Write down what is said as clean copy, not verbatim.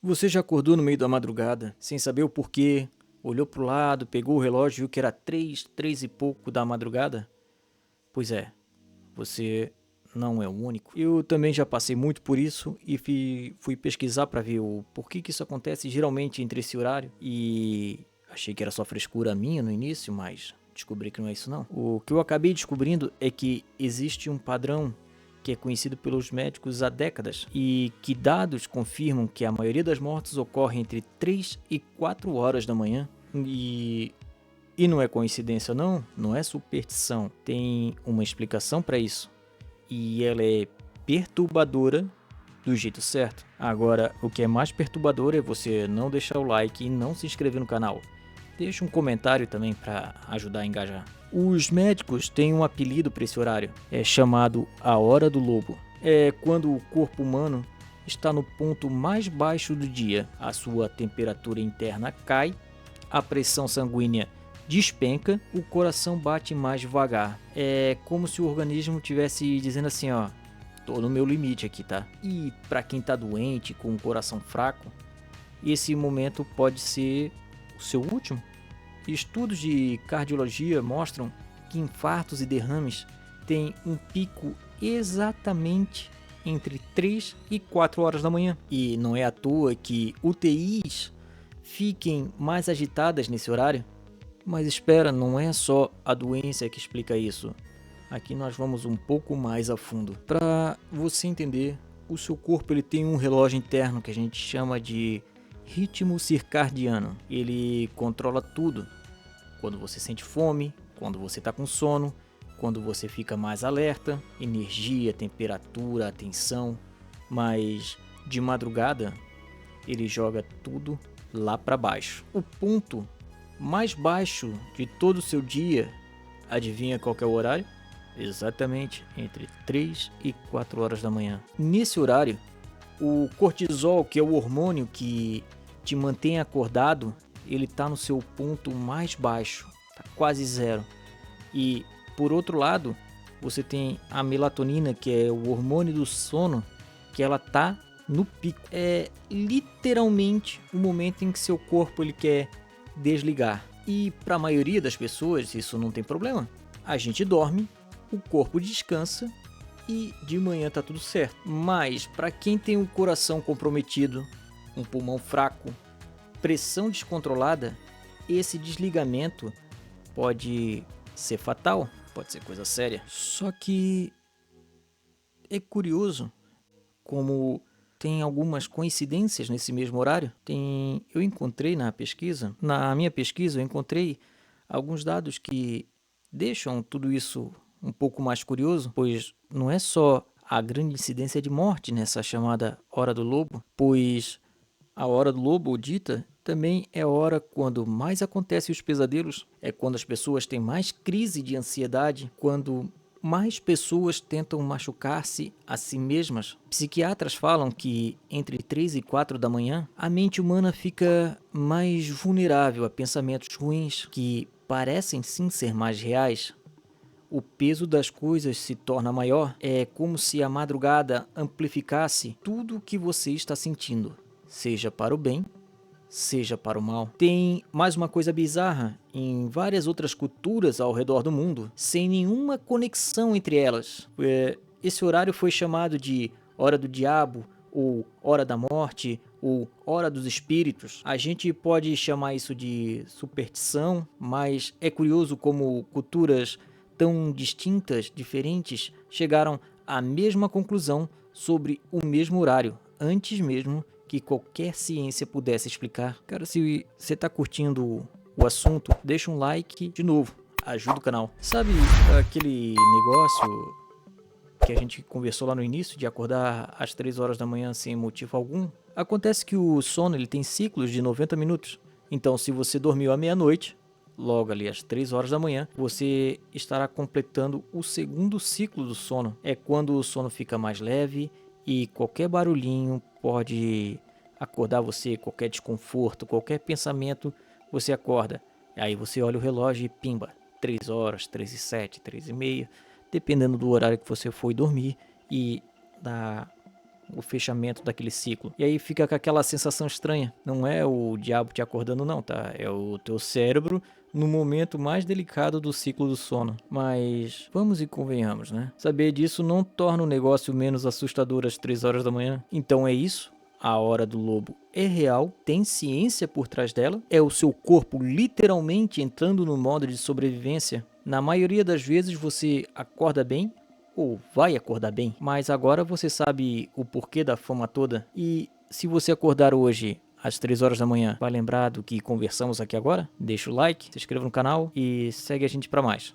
Você já acordou no meio da madrugada, sem saber o porquê, olhou pro lado, pegou o relógio e viu que era 3 e pouco da madrugada? Pois é, você não é o único. Eu também já passei muito por isso e fui pesquisar para ver o porquê que isso acontece geralmente entre esse horário e achei que era só frescura minha no início, mas descobri que não é isso não. O que eu acabei descobrindo é que existe um padrão que é conhecido pelos médicos há décadas e que dados confirmam que a maioria das mortes ocorre entre 3 e 4 horas da manhã. E não é coincidência não, não é superstição, tem uma explicação para isso. E ela é perturbadora do jeito certo. Agora, o que é mais perturbador é você não deixar o like e não se inscrever no canal. Deixa um comentário também para ajudar a engajar. Os médicos têm um apelido para esse horário, é chamado a Hora do Lobo. É quando o corpo humano está no ponto mais baixo do dia, a sua temperatura interna cai, a pressão sanguínea despenca, o coração bate mais devagar. É como se o organismo estivesse dizendo assim, ó, tô no meu limite aqui, tá? E para quem tá doente, com o coração fraco, esse momento pode ser o seu último. Estudos de cardiologia mostram que infartos e derrames têm um pico exatamente entre 3 e 4 horas da manhã. E não é à toa que UTIs fiquem mais agitadas nesse horário. Mas espera, não é só a doença que explica isso. Aqui nós vamos um pouco mais a fundo. Para você entender, o seu corpo ele tem um relógio interno que a gente chama de ritmo circadiano. Ele controla tudo. Quando você sente fome, quando você está com sono, quando você fica mais alerta, energia, temperatura, atenção. Mas de madrugada, ele joga tudo lá para baixo. O ponto mais baixo de todo o seu dia, adivinha qual que é o horário? Exatamente entre 3 e 4 horas da manhã. Nesse horário, o cortisol, que é o hormônio que te mantém acordado, ele está no seu ponto mais baixo, tá quase zero. E por outro lado, você tem a melatonina, que é o hormônio do sono, que ela tá no pico. É literalmente o momento em que seu corpo ele quer desligar. E para a maioria das pessoas isso não tem problema. A gente dorme, o corpo descansa e de manhã tá tudo certo. Mas para quem tem o coração comprometido, um pulmão fraco, pressão descontrolada, esse desligamento pode ser fatal, pode ser coisa séria. Só que é curioso como tem algumas coincidências nesse mesmo horário. Eu encontrei na minha pesquisa eu encontrei alguns dados que deixam tudo isso um pouco mais curioso, pois não é só a grande incidência de morte nessa chamada Hora do Lobo, pois a hora do lobo, ou dita, também é a hora quando mais acontecem os pesadelos, é quando as pessoas têm mais crise de ansiedade, quando mais pessoas tentam machucar-se a si mesmas. Psiquiatras falam que entre 3 e 4 da manhã, a mente humana fica mais vulnerável a pensamentos ruins que parecem sim ser mais reais. O peso das coisas se torna maior, é como se a madrugada amplificasse tudo o que você está sentindo, seja para o bem, seja para o mal. Tem mais uma coisa bizarra: em várias outras culturas ao redor do mundo, sem nenhuma conexão entre elas. Esse horário foi chamado de Hora do Diabo, ou Hora da Morte, ou Hora dos Espíritos. A gente pode chamar isso de superstição, mas é curioso como culturas tão distintas, diferentes, chegaram à mesma conclusão sobre o mesmo horário, antes mesmo que qualquer ciência pudesse explicar. Cara, se você tá curtindo o assunto, deixa um like de novo, ajuda o canal. Sabe aquele negócio que a gente conversou lá no início de acordar às 3 horas da manhã sem motivo algum? Acontece que o sono ele tem ciclos de 90 minutos. Então, se você dormiu à meia-noite, logo ali às 3 horas da manhã, você estará completando o segundo ciclo do sono. É quando o sono fica mais leve e qualquer barulhinho pode acordar você, qualquer desconforto, qualquer pensamento, você acorda. Aí você olha o relógio e pimba, 3 horas, 3 e 7, 3 e meia, dependendo do horário que você foi dormir e da o fechamento daquele ciclo. E aí fica com aquela sensação estranha. Não é o diabo te acordando não, tá? É o teu cérebro no momento mais delicado do ciclo do sono. Mas vamos e convenhamos, né? Saber disso não torna o negócio menos assustador às 3 horas da manhã. Então é isso? A hora do lobo é real, tem ciência por trás dela, é o seu corpo literalmente entrando no modo de sobrevivência. Na maioria das vezes você acorda bem, ou vai acordar bem, mas agora você sabe o porquê da fama toda. E se você acordar hoje às 3 horas da manhã, vai lembrar do que conversamos aqui agora? Deixa o like, se inscreva no canal e segue a gente para mais.